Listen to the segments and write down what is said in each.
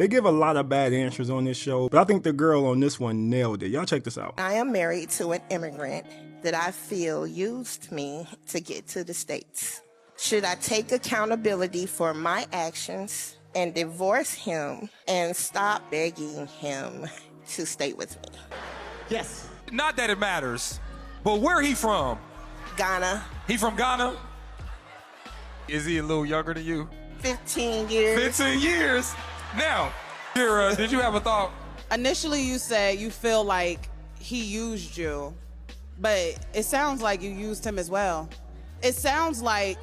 They give a lot of bad answers on this show, but I think the girl on this one nailed it. Y'all check this out. I am married to an immigrant that I feel used me to get to the States. Should I take accountability for my actions and divorce him and stop begging him to stay with me? Yes. Not that it matters, but where he from? Ghana. He from Ghana? Is he a little younger than you? 15 years. 15 years? Now, Kira, did you have a thought? Initially, you said you feel like he used you, but it sounds like you used him as well. It sounds like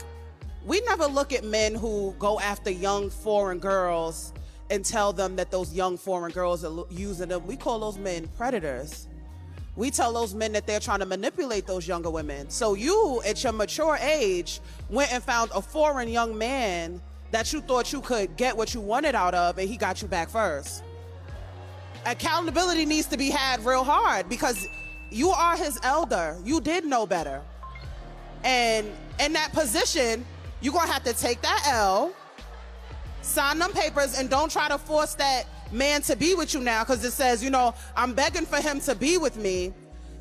we never look at men who go after young foreign girls and tell them that those young foreign girls are using them. We call those men predators. We tell those men that they're trying to manipulate those younger women. So you, at your mature age, went and found a foreign young man that you thought you could get what you wanted out of, and he got you back first. Accountability needs to be had real hard because you are his elder. You did know better. And in that position, you're gonna have to take that L, sign them papers, and don't try to force that man to be with you now because it says, you know, I'm begging for him to be with me.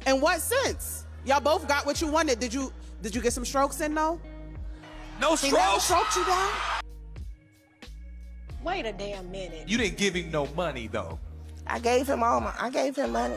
In what sense? Y'all both got what you wanted. Did you get some strokes in though? No He never strokes? stroked you down? Wait a damn minute. You didn't give him no money, though. I gave him money.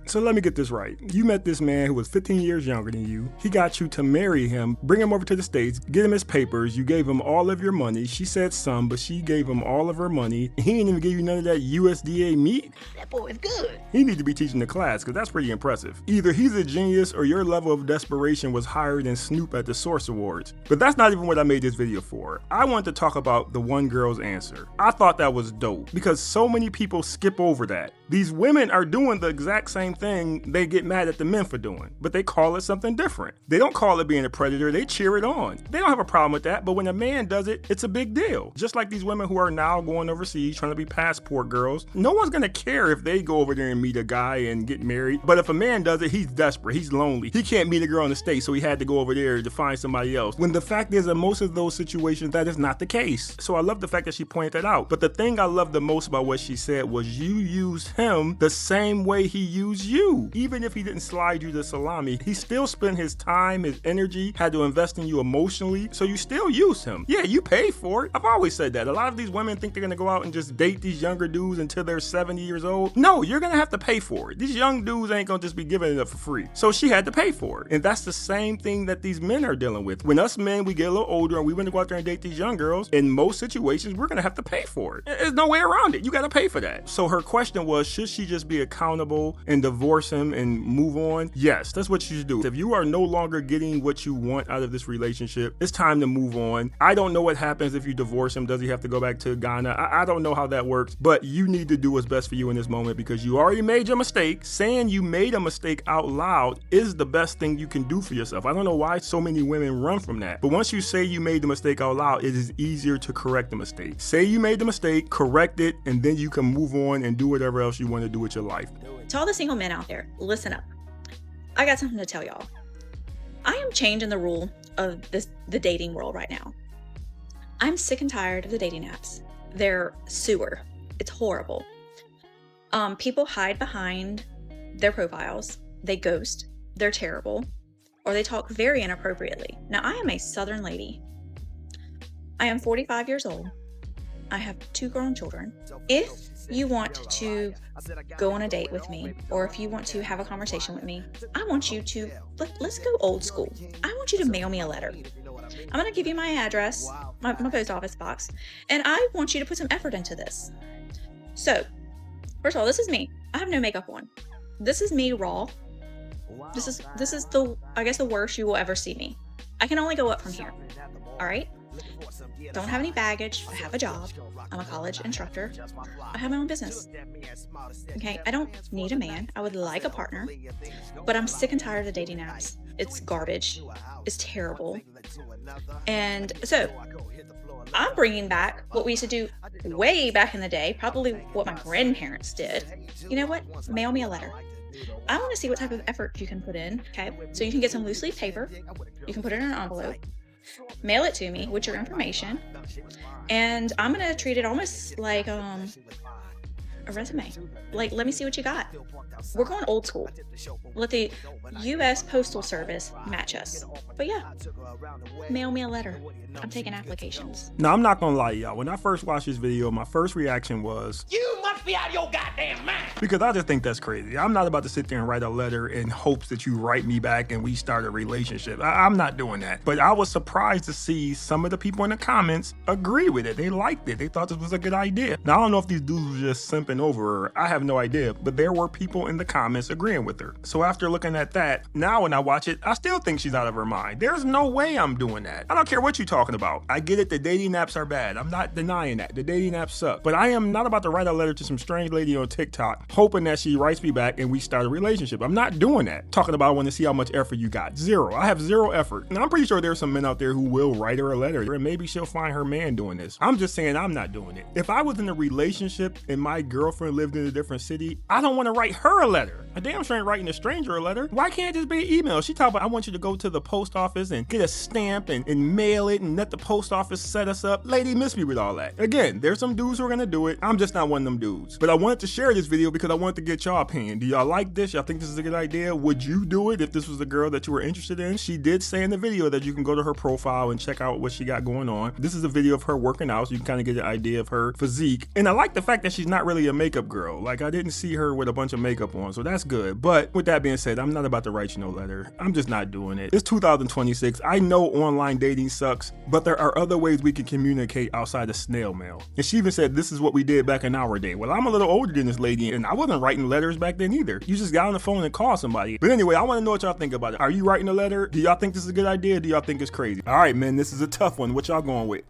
So let me get this right. You met this man who was 15 years younger than you. He got you to marry him, bring him over to the States, get him his papers. You gave him all of your money. She said some, but she gave him all of her money. He didn't even give you none of that USDA meat. That boy is good. He need to be teaching the class because that's pretty impressive. Either he's a genius or your level of desperation was higher than Snoop at the Source Awards. But that's not even what I made this video for. I wanted to talk about the one girl's answer. I thought that was dope because so many people skip over that. These women are doing the exact same thing they get mad at the men for doing, but they call it something different. They don't call it being a predator, they cheer it on. They don't have a problem with that, but when a man does it, it's a big deal. Just like these women who are now going overseas trying to be passport girls, no one's gonna care if they go over there and meet a guy and get married, but if a man does it, he's desperate, he's lonely. He can't meet a girl in the States, so he had to go over there to find somebody else. When the fact is, in most of those situations, that is not the case. So I love the fact that she pointed that out. But the thing I love the most about what she said was you used him the same way he used you. Even if he didn't slide you the salami, he still spent his time, his energy, had to invest in you emotionally, so you still use him. Yeah, you pay for it. I've always said that. A lot of these women think they're gonna go out and just date these younger dudes until they're 70 years old. No, you're gonna have to pay for it. These young dudes ain't gonna just be giving it up for free. So she had to pay for it. And that's the same thing that these men are dealing with. When us men, we get a little older and we want to go out there and date these young girls, in most situations, we're gonna have to pay for it. There's no way around it. You gotta pay for that. So her question was, should she just be accountable and divorce him and move on? Yes, that's what you should do. If you are no longer getting what you want out of this relationship, it's time to move on. I don't know what happens if you divorce him. Does he have to go back to Ghana? I don't know how that works, but you need to do what's best for you in this moment because you already made your mistake. Saying you made a mistake out loud is the best thing you can do for yourself. I don't know why so many women run from that, but once you say you made the mistake out loud, it is easier to correct the mistake. Say you made the mistake, correct it, and then you can move on and do whatever else you want to do with your life. To all the single men out there, listen up. I got something to tell y'all. I am changing the rule of the dating world right now. I'm sick and tired of the dating apps. They're sewer. It's horrible. People hide behind their profiles. They ghost. They're terrible. Or they talk very inappropriately. Now, I am a Southern lady. I am 45 years old. I have 2 grown children. If you want to go on a date with me, or if you want to have a conversation with me, I want you to, let's go old school. I want you to mail me a letter. I'm gonna give you my address, my post office box, and I want you to put some effort into this. So, first of all, this is me. I have no makeup on. This is me raw. This is the, I guess, the worst you will ever see me. I can only go up from here. All right? Don't have any baggage. I have a job. I'm a college instructor. I have my own business. Okay, I don't need a man. I would like a partner, but I'm sick and tired of the dating apps. It's garbage. It's terrible. And so I'm bringing back what we used to do way back in the day, probably what my grandparents did. You know what? Mail me a letter. I want to see what type of effort you can put in, okay? So you can get some loose leaf paper. You can put it in an envelope. mail it to me with your information, and I'm gonna treat it almost like a resume. Like, let me see what you got. We're going old school. Let the U.S. Postal Service match us. But yeah, mail me a letter. I'm taking applications. Now, I'm not gonna lie, y'all. When I first watched this video, my first reaction was, You must be out of your goddamn mind. because I just think that's crazy. I'm not about to sit there and write a letter in hopes that you write me back and we start a relationship. I'm not doing that. But I was surprised to see some of the people in the comments agree with it. They liked it. They thought this was a good idea. Now, I don't know if these dudes were just simping over her. I have no idea. But there were people in the comments agreeing with her. So after looking at that, now when I watch it, I still think she's out of her mind. There's no way I'm doing that. I don't care what you're talking about. I get it. The dating apps are bad. I'm not denying that. The dating apps suck. But I am not about to write a letter to some strange lady on TikTok hoping that she writes me back and we start a relationship. I'm not doing that. Talking about I want to see how much effort you got. Zero. I have zero effort. And I'm pretty sure there's some men out there who will write her a letter and maybe she'll find her man doing this. I'm just saying I'm not doing it. If I was in a relationship and my girlfriend lived in a different city, I don't want to write her a letter. I damn sure ain't writing a stranger a letter. Why can't it just be an email? She talking about, I want you to go to the post office and get a stamp and mail it and let the post office set us up. Lady, miss me with all that. Again, there's some dudes who are gonna do it. I'm just not one of them dudes. But I wanted to share this video because I wanted to get y'all opinion. Do y'all like this? Y'all think this is a good idea? Would you do it if this was the girl that you were interested in? She did say in the video that you can go to her profile and check out what she got going on. This is a video of her working out, so you can kind of get an idea of her physique. And I like the fact that she's not really a makeup girl. Like, I didn't see her with a bunch of makeup on, so that's good. But with that being said, I'm not about to write you no letter. I'm just not doing it. It's 2026. I know online dating sucks, but there are other ways we can communicate outside of snail mail. And she even said this is what we did back in our day. Well, I'm a little older than this lady, and I wasn't writing letters back then either. You just got on the phone and called somebody. But anyway, I want to know what y'all think about it. Are you writing a letter? Do y'all think this is a good idea? Do y'all think it's crazy? All right, man, this is a tough one. What y'all going with?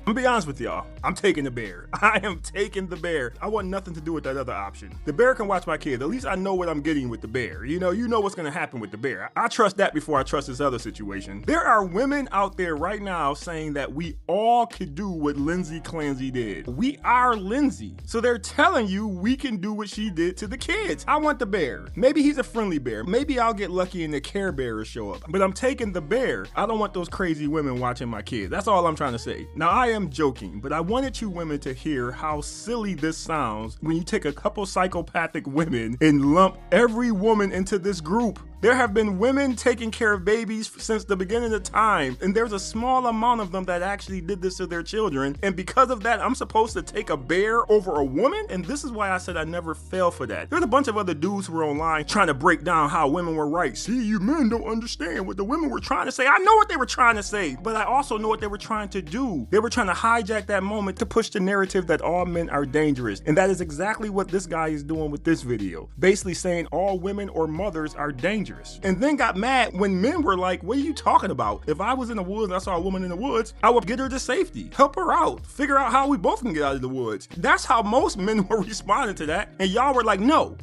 I'm gonna be honest with y'all. I'm taking the bear. I am taking the bear. I want nothing to do with that other option. The bear can watch my kids. At least I know what I'm getting with the bear. You know what's gonna happen with the bear. I trust that before I trust this other situation. There are women out there right now saying that we all could do what Lindsay Clancy did. We are Lindsay. So they're telling you we can do what she did to the kids. I want the bear. Maybe he's a friendly bear. Maybe I'll get lucky and the Care Bears show up. But I'm taking the bear. I don't want those crazy women watching my kids. That's all I'm trying to say. Now, I am joking, but I wanted you women to hear how silly this sounds when you take a couple psychopathic women and lump every woman into this group. There have been women taking care of babies since the beginning of time, and there's a small amount of them that actually did this to their children, and because of that, I'm supposed to take a bear over a woman? And this is why I said I never fell for that. There's a bunch of other dudes who were online trying to break down how women were right. See, you men don't understand what the women were trying to say. I know what they were trying to say, but I also know what they were trying to do. They were trying to hijack that moment to push the narrative that all men are dangerous, and that is exactly what this guy is doing with this video. Basically saying all women or mothers are dangerous. And then got mad when men were like, what are you talking about? If I was in the woods and I saw a woman in the woods, I would get her to safety, help her out, figure out how we both can get out of the woods. That's how most men were responding to that. And y'all were like, no,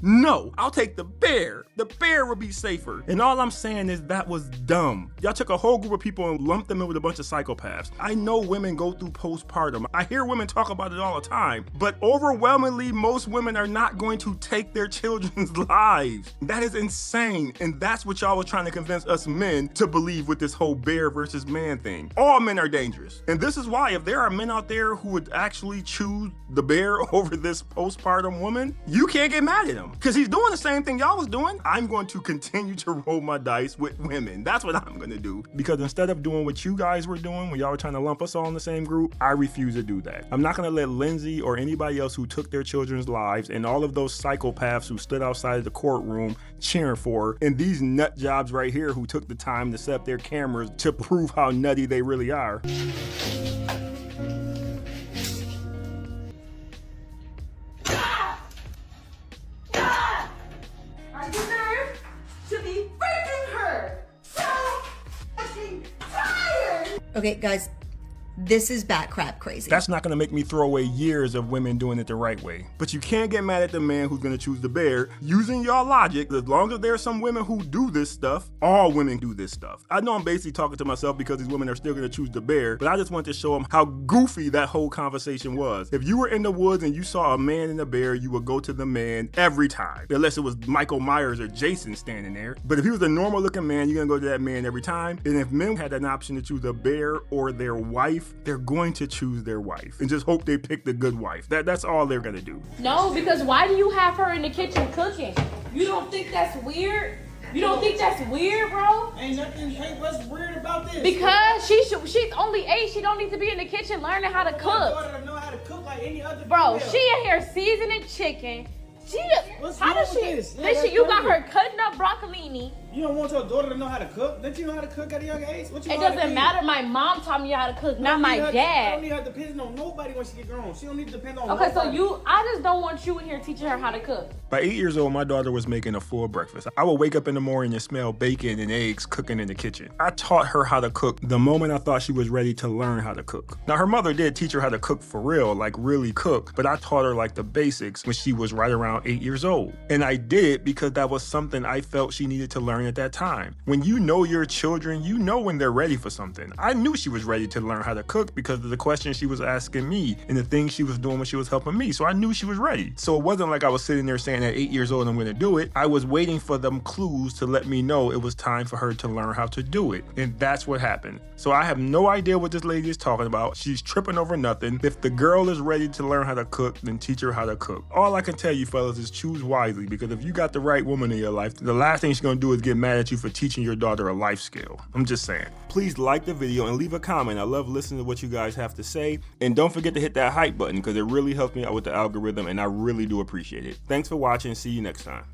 I'll take the bear. The bear would be safer. And all I'm saying is that was dumb. Y'all took a whole group of people and lumped them in with a bunch of psychopaths. I know women go through postpartum. I hear women talk about it all the time, but overwhelmingly, most women are not going to take their children's lives. That is insane. And that's what y'all was trying to convince us men to believe with this whole bear versus man thing. All men are dangerous. And this is why if there are men out there who would actually choose the bear over this postpartum woman, you can't get mad at him because he's doing the same thing y'all was doing. I'm going to continue to roll my dice with women. That's what I'm going to do, because instead of doing what you guys were doing when y'all were trying to lump us all in the same group, I refuse to do that. I'm not going to let Lindsay or anybody else who took their children's lives and all of those psychopaths who stood outside of the courtroom cheering for her, and these nut jobs right here who took the time to set up their cameras to prove how nutty they really are. I deserve to be freaking hurt. So fucking tired. Okay, guys, This is bat crap crazy. That's not gonna make me throw away years of women doing it the right way. But you can't get mad at the man who's gonna choose the bear. Using your logic, as long as there's some women who do this stuff, all women do this stuff. I know I'm basically talking to myself because these women are still gonna choose the bear, but I just want to show them how goofy that whole conversation was. If you were in the woods and you saw a man and a bear, you would go to the man every time, unless it was Michael Myers or Jason standing there. But if he was a normal looking man, you're gonna go to that man every time. And if men had an option to choose a bear or their wife, they're going to choose their wife and just hope they pick the good wife. That's all they're gonna do. No, because why do you have her in the kitchen cooking? You don't think that's weird? You don't think that's weird, bro? Ain't what's weird about this? Because she's only 8. She don't need to be in the kitchen learning how to My cook. daughter know how to cook like any other Bro, female. she in here seasoning chicken. What's How wrong does with she? this? Yeah, Listen, that's you got crazy. her cutting up broccolini. You don't want your daughter to know how to cook? Don't you know how to cook at a young age? What you It know how to doesn't do? matter. My mom taught me how to cook, not my I don't dad. need her to depend on nobody when she get grown. She don't need to depend on Okay, so nobody. I just don't want you in here teaching her how to cook. By 8 years old, my daughter was making a full breakfast. I would wake up in the morning and smell bacon and eggs cooking in the kitchen. I taught her how to cook the moment I thought she was ready to learn how to cook. Now, her mother did teach her how to cook for real, like really cook, but I taught her like the basics when she was right around 8 years old. And I did it because that was something I felt she needed to learn at that time. When you know your children, you know when they're ready for something. I knew she was ready to learn how to cook because of the questions she was asking me and the things she was doing when she was helping me. So I knew she was ready. So it wasn't like I was sitting there saying at 8 years old I'm gonna do it. I was waiting for them clues to let me know it was time for her to learn how to do it. And that's what happened. So I have no idea what this lady is talking about. She's tripping over nothing. If the girl is ready to learn how to cook, then teach her how to cook. All I can tell you fellas is choose wisely, because if you got the right woman in your life, the last thing she's gonna do is get mad at you for teaching your daughter a life skill. I'm just saying. Please like the video and leave a comment. I love listening to what you guys have to say. And don't forget to hit that hype button because it really helps me out with the algorithm and I really do appreciate it. Thanks for watching. See you next time.